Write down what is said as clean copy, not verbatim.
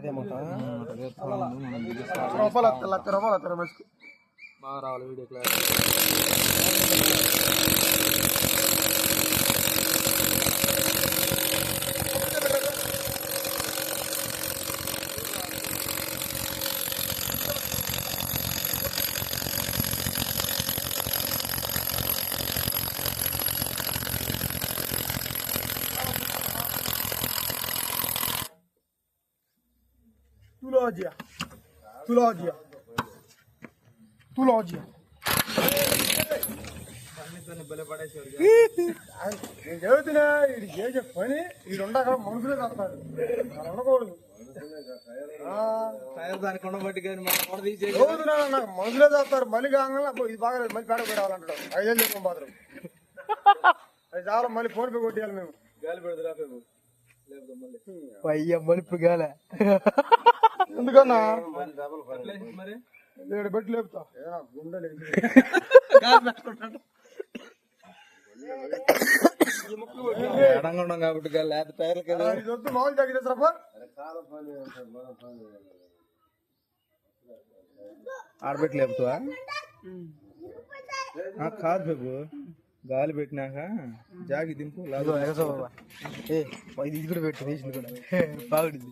రూపాయలు మనిషికి బాగా రావాలి వీడియో క్లాస్. Tulogia. నేను చదువుతున్నా ఇది చేసే పని ఈ రెండు అక్కడ మనుషులే చేస్తారు ఉండకూడదు. చదువుతున్నా నాకు మనుషులే చేస్తారు. మళ్ళీ కాగానే ఇది బాగా మళ్ళీ పేడ పోయి రావాలంటాడు. 5,000 చెప్పాం మాత్రం అది చాలా మళ్ళీ ఫోన్ పే కొట్టేయాలి మేము. గాలి పెడతారు మలుపు గాల ఎందుకన్నా బట్టి లేపుతా గుండె ఎడంగా కాబట్టి మామూలు తగ్గితే ఆడబెట్టి లేపుతావా? కాదు బాబు గాలి పెట్టినాక జాగి దింపు ఇది కూడా పెట్టి వేసింది కూడా బాగుంది.